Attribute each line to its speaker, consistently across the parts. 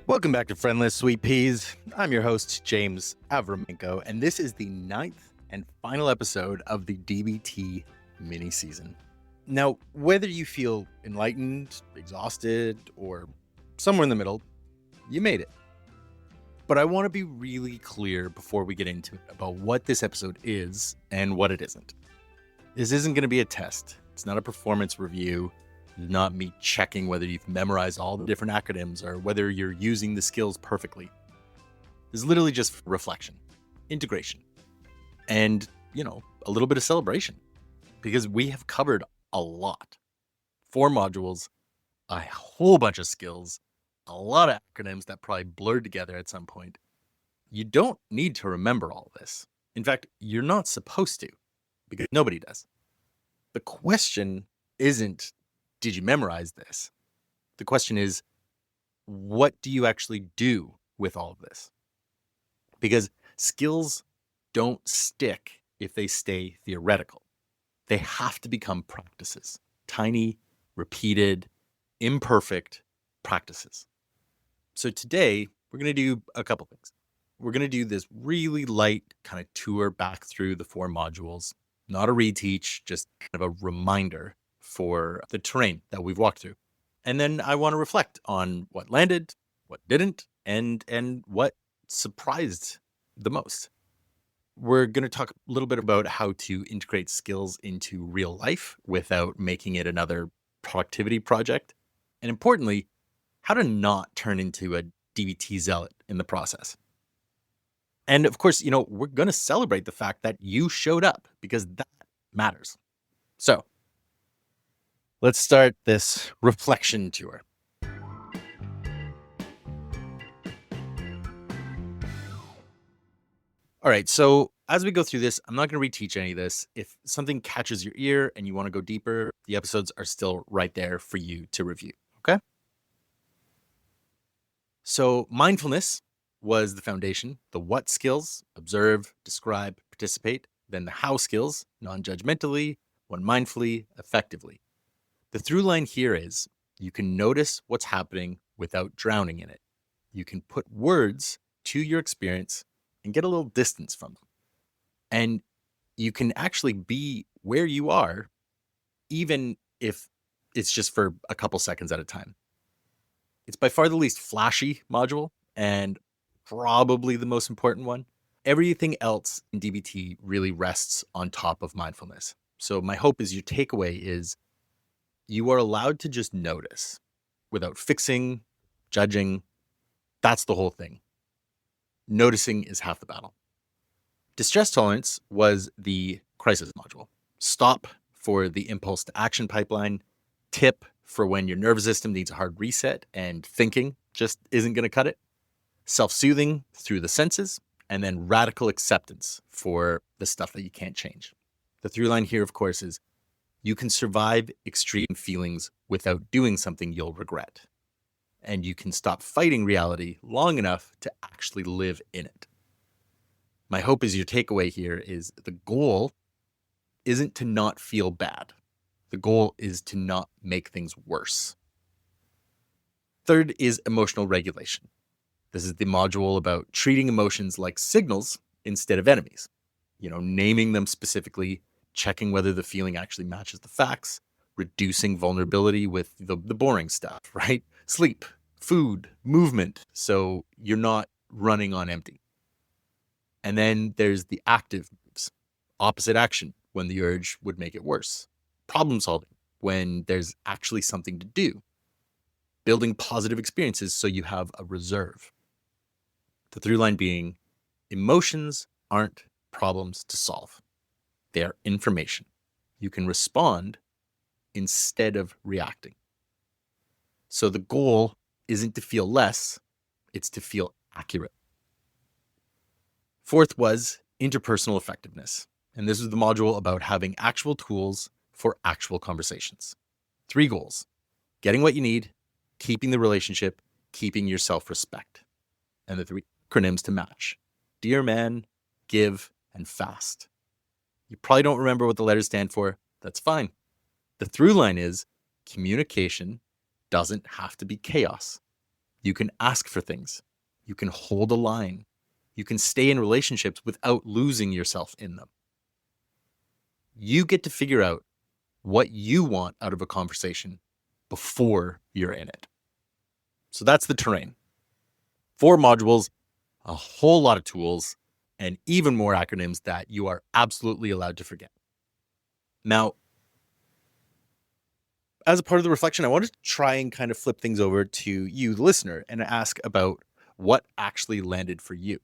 Speaker 1: Welcome back to Friendless, Sweet Peas. I'm your host, James Avramenko, and this is the 9th and final episode of the DBT mini-season. Now, whether you feel enlightened, exhausted, or somewhere in the middle, you made it. But I want to be really clear before we get into it about what this episode is and what it isn't. This isn't going to be a test. It's not a performance review. Not me checking whether you've memorized all the different acronyms or whether you're using the skills perfectly. It's literally just reflection, integration, and, a little bit of celebration, because we have covered a lot. 4 modules, a whole bunch of skills, a lot of acronyms that probably blurred together at some point. You don't need to remember all this. In fact, you're not supposed to, because nobody does. The question isn't, did you memorize this? The question is, what do you actually do with all of this? Because skills don't stick if they stay theoretical. They have to become practices, tiny, repeated, imperfect practices. So today, we're going to do a couple things. We're going to do this really light kind of tour back through the 4 modules, not a reteach, just kind of a reminder for the terrain that we've walked through. And then I want to reflect on what landed, what didn't, and what surprised the most. We're going to talk a little bit about how to integrate skills into real life without making it another productivity project. And importantly, how to not turn into a DBT zealot in the process. And of course, we're going to celebrate the fact that you showed up, because that matters. So let's start this reflection tour. All right, so as we go through this, I'm not going to reteach any of this. If something catches your ear and you want to go deeper, the episodes are still right there for you to review, okay? So mindfulness was the foundation. The what skills: observe, describe, participate. Then the how skills: non-judgmentally, one mindfully, effectively. The through line here is you can notice what's happening without drowning in it. You can put words to your experience and get a little distance from them. And you can actually be where you are, even if it's just for a couple seconds at a time. It's by far the least flashy module and probably the most important one. Everything else in DBT really rests on top of mindfulness. So my hope is your takeaway is you are allowed to just notice without fixing, judging. That's the whole thing. Noticing is half the battle. Distress tolerance was the crisis module. Stop for the impulse to action pipeline. Tip for when your nervous system needs a hard reset and thinking just isn't going to cut it. Self-soothing through the senses. And then radical acceptance for the stuff that you can't change. The through line here, of course, is you can survive extreme feelings without doing something you'll regret. And you can stop fighting reality long enough to actually live in it. My hope is your takeaway here is the goal isn't to not feel bad. The goal is to not make things worse. Third is emotional regulation. This is the module about treating emotions like signals instead of enemies. Naming them specifically, checking whether the feeling actually matches the facts, reducing vulnerability with the boring stuff, right? Sleep, food, movement, so you're not running on empty. And then there's the active moves, opposite action when the urge would make it worse, problem solving when there's actually something to do, building positive experiences so you have a reserve. The through line being emotions aren't problems to solve. They are information. You can respond instead of reacting. So the goal isn't to feel less, it's to feel accurate. Fourth was interpersonal effectiveness. And this is the module about having actual tools for actual conversations. 3 goals: getting what you need, keeping the relationship, keeping your self-respect. And the 3 acronyms to match: Dear Man, Give, and Fast. You probably don't remember what the letters stand for. That's fine. The through line is communication doesn't have to be chaos. You can ask for things. You can hold a line. You can stay in relationships without losing yourself in them. You get to figure out what you want out of a conversation before you're in it. So that's the terrain. 4 modules, a whole lot of tools, and even more acronyms that you are absolutely allowed to forget. Now, as a part of the reflection, I wanted to try and kind of flip things over to you, the listener, and ask about what actually landed for you.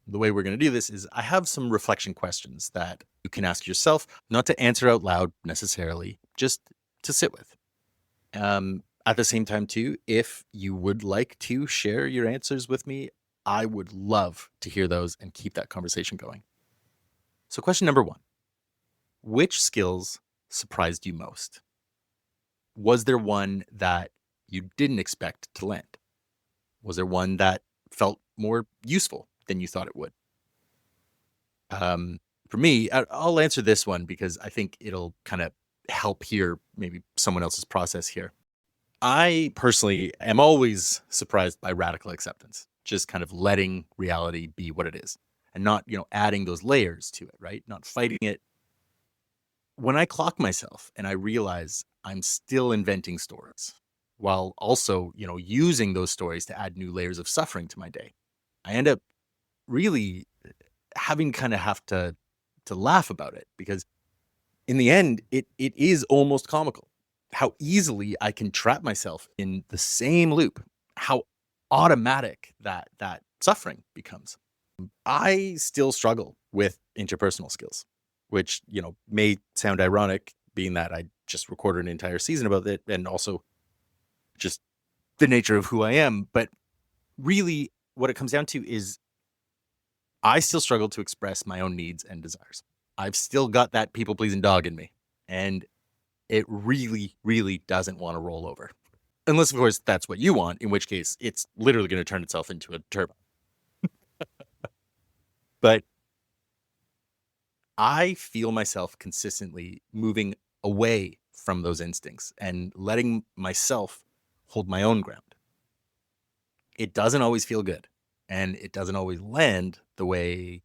Speaker 1: The way we're going to do this is I have some reflection questions that you can ask yourself, not to answer out loud necessarily, just to sit with. At the same time, too, if you would like to share your answers with me, I would love to hear those and keep that conversation going. So question number 1, which skills surprised you most? Was there one that you didn't expect to land? Was there one that felt more useful than you thought it would? For me, I'll answer this one because I think it'll kind of help hear maybe someone else's process here. I personally am always surprised by radical acceptance, just kind of letting reality be what it is and not, adding those layers to it, right? Not fighting it. When I clock myself and I realize I'm still inventing stories while also, using those stories to add new layers of suffering to my day, I end up really having kind of have to laugh about it because in the end, it is almost comical how easily I can trap myself in the same loop, how automatic that suffering becomes. I still struggle with interpersonal skills, which, may sound ironic being that I just recorded an entire season about it and also just the nature of who I am. But really, what it comes down to is I still struggle to express my own needs and desires. I've still got that people pleasing dog in me, and it really, really doesn't want to roll over. Unless, of course, that's what you want, in which case it's literally going to turn itself into a turbo. But I feel myself consistently moving away from those instincts and letting myself hold my own ground. It doesn't always feel good, and it doesn't always land the way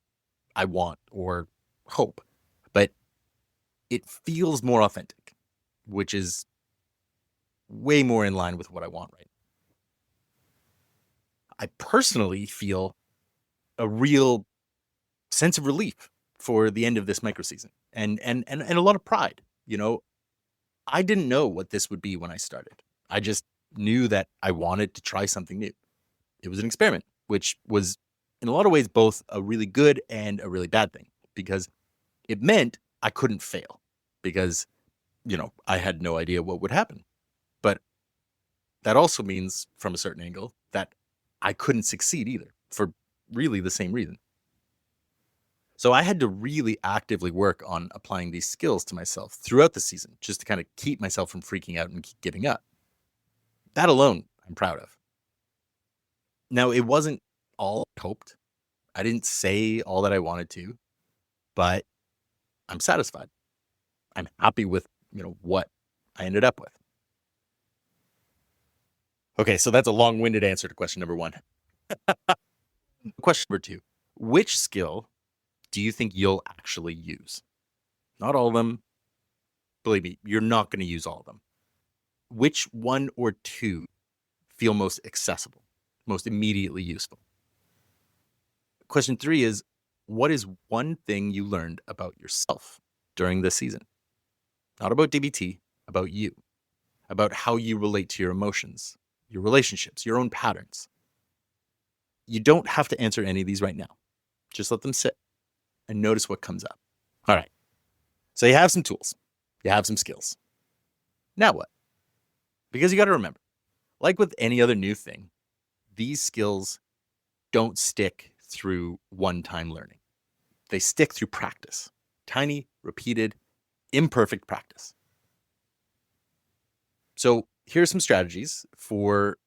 Speaker 1: I want or hope, but it feels more authentic, which is way more in line with what I want right now. I personally feel a real sense of relief for the end of this micro season and a lot of pride. I didn't know what this would be when I started. I just knew that I wanted to try something new. It was an experiment, which was in a lot of ways both a really good and a really bad thing because it meant I couldn't fail because, I had no idea what would happen. But that also means from a certain angle that I couldn't succeed either for really the same reason. So I had to really actively work on applying these skills to myself throughout the season just to kind of keep myself from freaking out and keep giving up. That alone, I'm proud of. Now, it wasn't all I hoped. I didn't say all that I wanted to, but I'm satisfied. I'm happy with, what I ended up with. Okay, so that's a long-winded answer to question number 1. Question number 2. Which skill do you think you'll actually use? Not all of them. Believe me, you're not going to use all of them. Which one or two feel most accessible, most immediately useful? Question 3 is, what is one thing you learned about yourself during this season? Not about DBT, about you, about how you relate to your emotions, your relationships, your own patterns. You don't have to answer any of these right now. Just let them sit and notice what comes up. All right. So you have some tools. You have some skills. Now what? Because you got to remember, like with any other new thing, these skills don't stick through one-time learning. They stick through practice. Tiny, repeated, imperfect practice. So here's some strategies for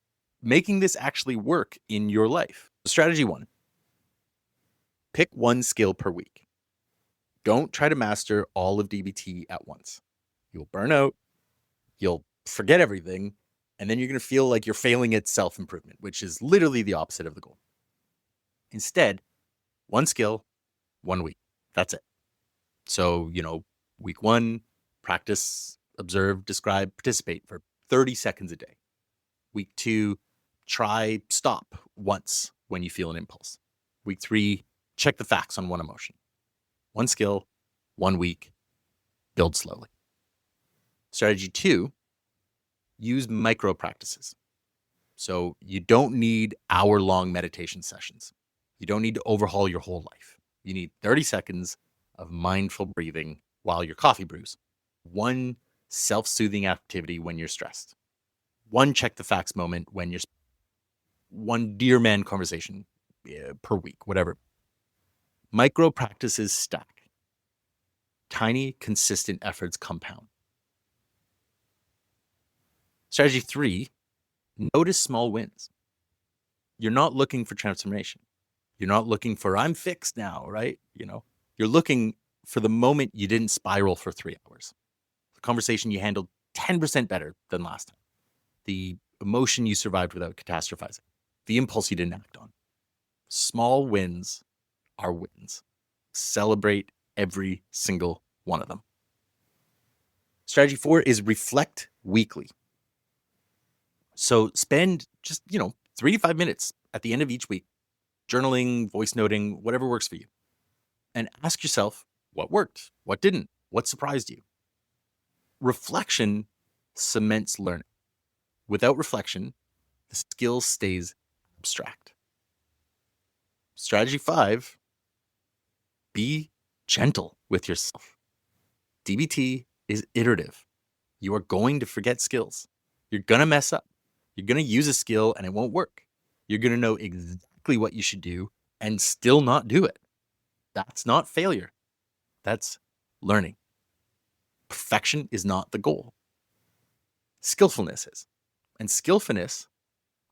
Speaker 1: making this actually work in your life. Strategy 1, pick one skill per week. Don't try to master all of DBT at once. You'll burn out. You'll forget everything. And then you're going to feel like you're failing at self-improvement, which is literally the opposite of the goal. Instead, one skill, 1 week. That's it. So, week 1, practice, observe, describe, participate for 30 seconds a day. Week 2, try stop once when you feel an impulse. Week 3, check the facts on one emotion. One skill, 1 week, build slowly. Strategy 2, use micro practices. So you don't need hour-long meditation sessions. You don't need to overhaul your whole life. You need 30 seconds of mindful breathing while your coffee brews. One self-soothing activity when you're stressed. One check the facts moment when you're one dear man conversation per week, whatever. Micro practices stack. Tiny, consistent efforts compound. Strategy 3, notice small wins. You're not looking for transformation. You're not looking for, I'm fixed now, right? You're looking for the moment you didn't spiral for 3 hours. The conversation you handled 10% better than last time. The emotion you survived without catastrophizing. The impulse you didn't act on. Small wins are wins. Celebrate every single one of them. Strategy 4 is reflect weekly. So spend just, 3 to 5 minutes at the end of each week, journaling, voice noting, whatever works for you. And ask yourself what worked, what didn't, what surprised you. Reflection cements learning. Without reflection, the skill stays abstract. Strategy 5, be gentle with yourself. DBT is iterative. You are going to forget skills. You're going to mess up. You're going to use a skill and it won't work. You're going to know exactly what you should do and still not do it. That's not failure. That's learning. Perfection is not the goal. Skillfulness is. And skillfulness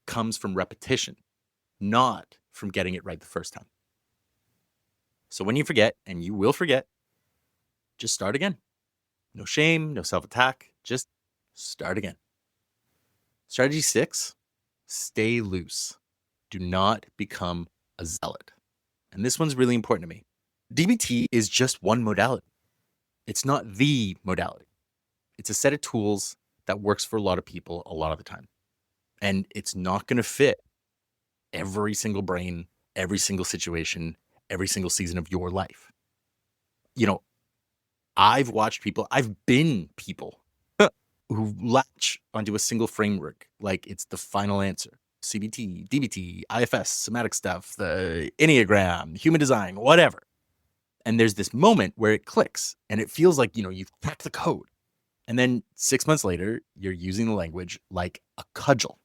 Speaker 1: comes from repetition, not from getting it right the first time. So when you forget, and you will forget, just start again. No shame, no self-attack, just start again. Strategy 6, stay loose. Do not become a zealot. And this one's really important to me. DBT is just one modality. It's not the modality. It's a set of tools that works for a lot of people a lot of the time. And it's not going to fit every single brain, every single situation, every single season of your life. I've watched people, I've been people who latch onto a single framework like it's the final answer. CBT, DBT, IFS, somatic stuff, the Enneagram, human design, whatever. And there's this moment where it clicks and it feels like, you've cracked the code. And then 6 months later, you're using the language like a cudgel.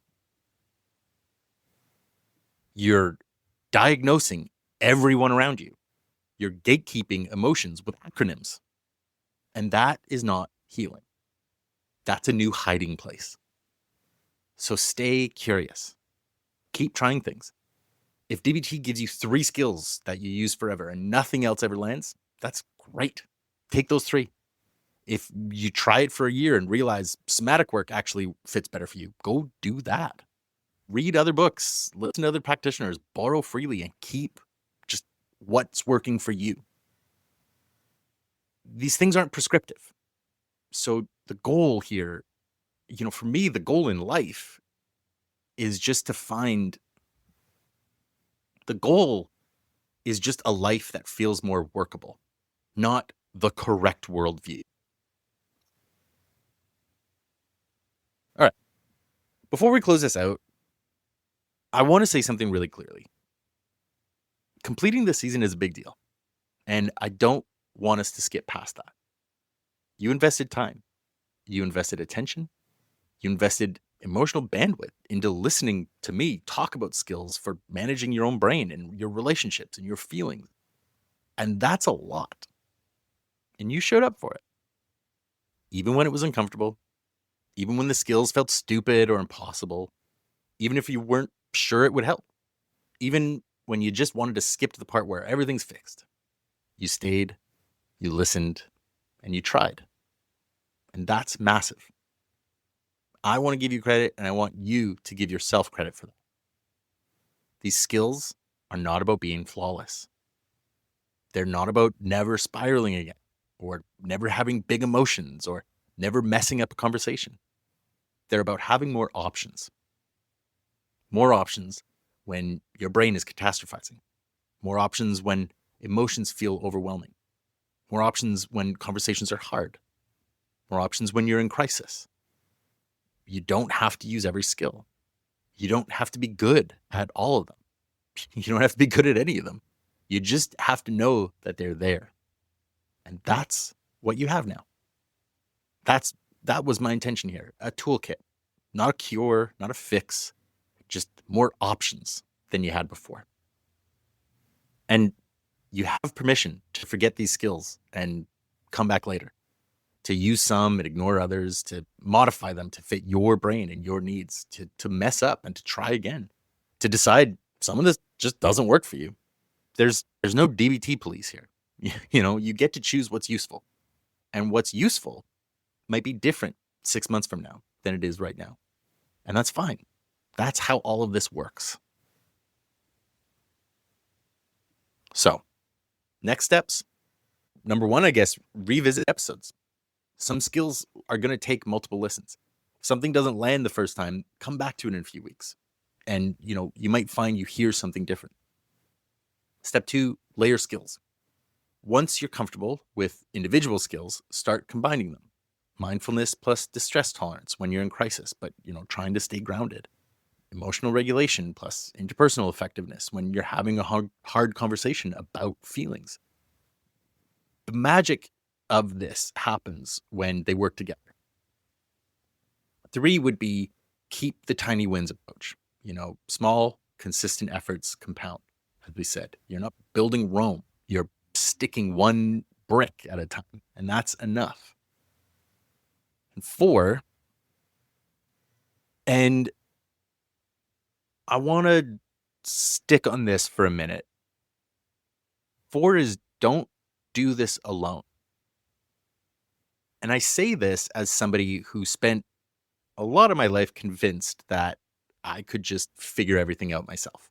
Speaker 1: You're diagnosing everyone around you. You're gatekeeping emotions with acronyms. And that is not healing. That's a new hiding place. So stay curious. Keep trying things. If DBT gives you 3 skills that you use forever and nothing else ever lands, that's great. Take those 3. If you try it for a year and realize somatic work actually fits better for you, go do that. Read other books, listen to other practitioners, borrow freely, and keep just what's working for you. These things aren't prescriptive. So the goal here, for me, the goal in life is just to find the goal is just a life that feels more workable, not the correct worldview. All right. Before we close this out, I want to say something really clearly. Completing the season is a big deal, and I don't want us to skip past that. You invested time. You invested attention. You invested emotional bandwidth into listening to me talk about skills for managing your own brain and your relationships and your feelings. And that's a lot. And you showed up for it. Even when it was uncomfortable, even when the skills felt stupid or impossible, even if you weren't sure it would help, even when you just wanted to skip to the part where everything's fixed. You stayed, you listened, and you tried. And that's massive. I want to give you credit, and I want you to give yourself credit for that. These skills are not about being flawless. They're not about never spiraling again, or never having big emotions, or never messing up a conversation. They're about having more options. More options when your brain is catastrophizing. More options when emotions feel overwhelming. More options when conversations are hard. More options when you're in crisis. You don't have to use every skill. You don't have to be good at all of them. You don't have to be good at any of them. You just have to know that they're there. And that's what you have now. That was my intention here. A toolkit, not a cure, not a fix, just more options than you had before. And you have permission to forget these skills and come back later, to use some and ignore others, to modify them to fit your brain and your needs, to mess up and to try again, to decide some of this just doesn't work for you. There's no DBT police here. You get to choose what's useful. And what's useful might be different 6 months from now than it is right now. And that's fine. That's how all of this works. So, next steps. Number one, I guess, revisit episodes. Some skills are going to take multiple listens. If something doesn't land the first time, come back to it in a few weeks. And, you might find you hear something different. Step two, layer skills. Once you're comfortable with individual skills, start combining them. Mindfulness plus distress tolerance when you're in crisis, but, trying to stay grounded. Emotional regulation plus interpersonal effectiveness when you're having a hard conversation about feelings. The magic of this happens when they work together. 3 would be keep the tiny wins approach. Small, consistent efforts compound, as we said. You're not building Rome. You're sticking one brick at a time, and that's enough. And 4, and I want to stick on this for a minute. 4 is don't do this alone. And I say this as somebody who spent a lot of my life convinced that I could just figure everything out myself.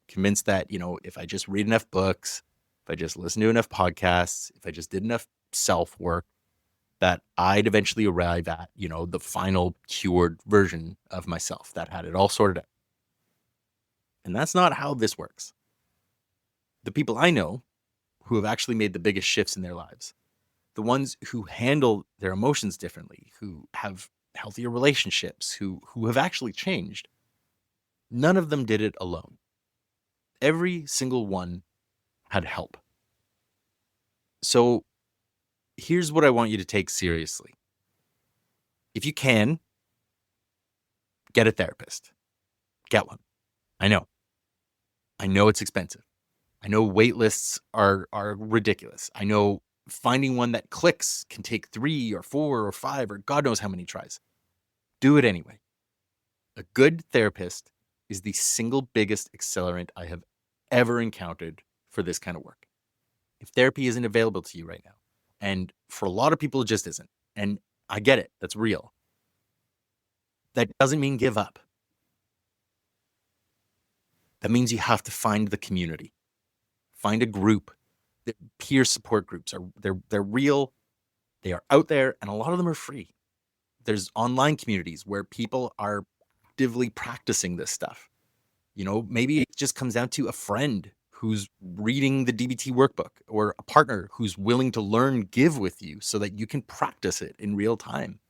Speaker 1: Convinced that, if I just read enough books, if I just listen to enough podcasts, if I just did enough self-work, that I'd eventually arrive at, the final cured version of myself that had it all sorted out. And that's not how this works. The people I know who have actually made the biggest shifts in their lives, the ones who handle their emotions differently, who have healthier relationships, who have actually changed, none of them did it alone. Every single one had help. So here's what I want you to take seriously. If you can, get a therapist. Get one. I know it's expensive. I know wait lists are ridiculous. I know finding one that clicks can take 3 or 4 or 5 or God knows how many tries. Do it anyway. A good therapist is the single biggest accelerant I have ever encountered for this kind of work. If therapy isn't available to you right now, and for a lot of people, it just isn't, and I get it, that's real, that doesn't mean give up. That means you have to find the community. Find a group. The peer support groups they're real, they are out there, and a lot of them are free. There's online communities where people are actively practicing this stuff. Maybe it just comes down to a friend who's reading the DBT workbook, or a partner who's willing to learn give with you so that you can practice it in real time.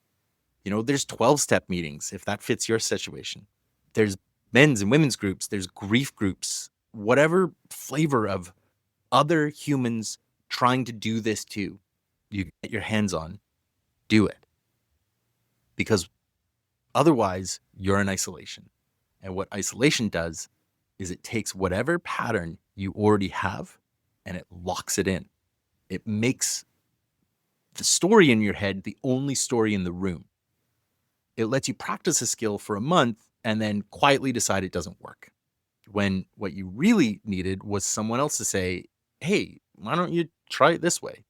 Speaker 1: There's 12-step meetings if that fits your situation. There's men's and women's groups, there's grief groups, whatever flavor of other humans trying to do this too, you get your hands on, do it. Because otherwise, you're in isolation. And what isolation does is it takes whatever pattern you already have and it locks it in. It makes the story in your head the only story in the room. It lets you practice a skill for a month and then quietly decide it doesn't work. When what you really needed was someone else to say, hey, why don't you try it this way?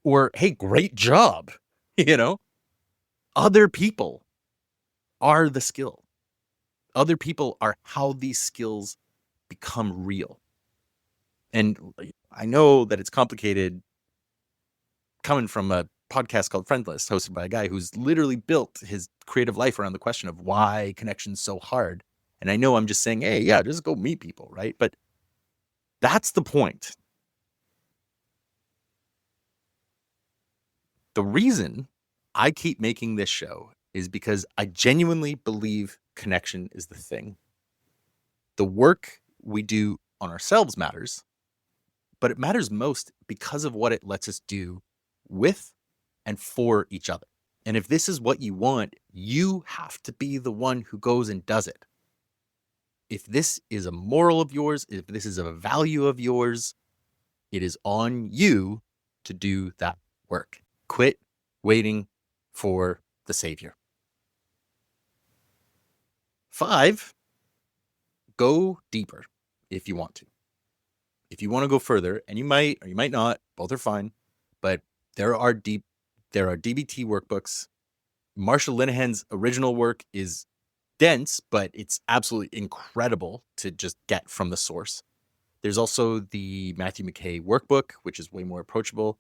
Speaker 1: Or, hey, great job. Other people are the skill. Other people are how these skills become real. And I know that it's complicated coming from a podcast called Friendless, hosted by a guy who's literally built his creative life around the question of why connection's so hard. And I know I'm just saying, hey, yeah, just go meet people, right? But that's the point. The reason I keep making this show is because I genuinely believe connection is the thing. The work we do on ourselves matters, but it matters most because of what it lets us do with and for each other. And if this is what you want, you have to be the one who goes and does it. If this is a moral of yours, if this is a value of yours, it is on you to do that work. Quit waiting for the savior. 5, go deeper if you want to. If you want to go further, and you might or you might not, both are fine, but there are DBT workbooks. Marshall Linehan's original work is dense, but it's absolutely incredible to just get from the source. There's also the Matthew McKay workbook, which is way more approachable.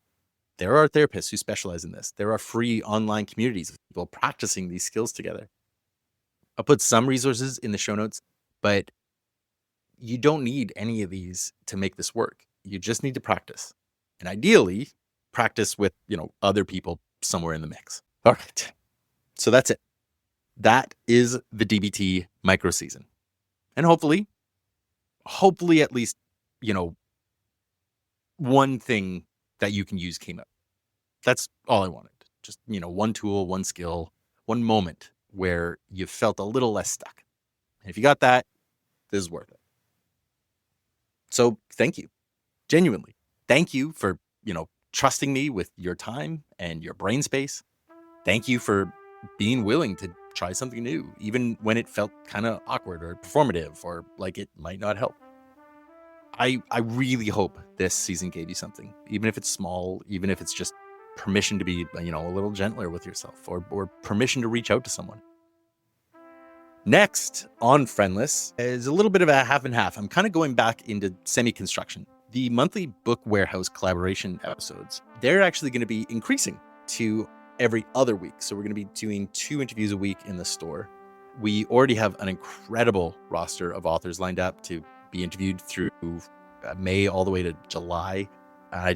Speaker 1: There are therapists who specialize in this. There are free online communities of people practicing these skills together. I'll put some resources in the show notes, but you don't need any of these to make this work. You just need to practice. And ideally, practice with, other people somewhere in the mix. All right. So that's it. That is the DBT micro season. And hopefully at least, one thing that you can use came up. That's all I wanted. Just, one tool, one skill, one moment where you felt a little less stuck. And if you got that, this is worth it. So thank you. Genuinely. Thank you for, trusting me with your time and your brain space. Thank you for being willing to try something new, even when it felt kind of awkward or performative or like it might not help. I really hope this season gave you something, even if it's small, even if it's just permission to be, a little gentler with yourself or permission to reach out to someone. Next on Friendless is a little bit of a half and half. I'm kind of going back into semi-construction. The monthly Book Warehouse collaboration episodes, they're actually going to be increasing to every other week. So we're going to be doing 2 interviews a week in the store. We already have an incredible roster of authors lined up to be interviewed through May all the way to July. I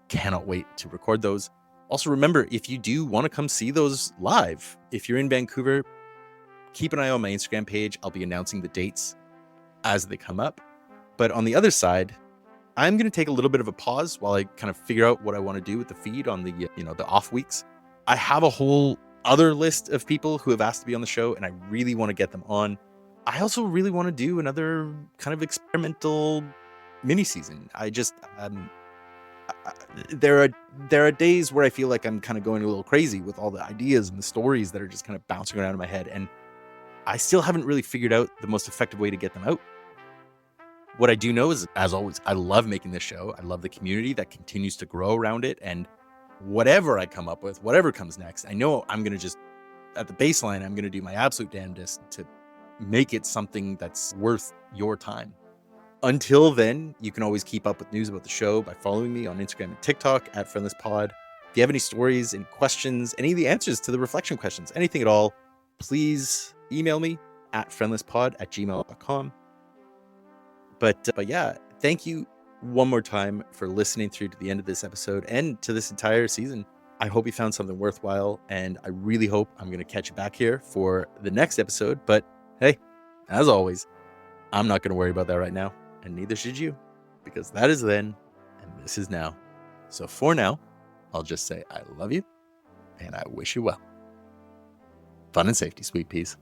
Speaker 1: cannot wait to record those. Also, remember, if you do want to come see those live, if you're in Vancouver, keep an eye on my Instagram page. I'll be announcing the dates as they come up. But on the other side, I'm going to take a little bit of a pause while I kind of figure out what I want to do with the feed on the, the off weeks. I have a whole other list of people who have asked to be on the show, and I really want to get them on. I also really want to do another kind of experimental mini season. There are days where I feel like I'm kind of going a little crazy with all the ideas and the stories that are just kind of bouncing around in my head, and I still haven't really figured out the most effective way to get them out. What I do know is, as always, I love making this show. I love the community that continues to grow around it, and whatever I come up with, whatever comes next, I know I'm going to just, at the baseline, I'm going to do my absolute damnedest to make it something that's worth your time. Until then, you can always keep up with news about the show by following me on Instagram and TikTok at FriendlessPod. If you have any stories, any questions, any of the answers to the reflection questions, anything at all, please email me at friendlesspod@gmail.com. But yeah, thank you one more time for listening through to the end of this episode and to this entire season. I hope you found something worthwhile, and I really hope I'm going to catch you back here for the next episode. But hey, as always, I'm not going to worry about that right now, and neither should you, because that is then, and this is now. So for now, I'll just say I love you, and I wish you well. Fun and safety, sweet peas.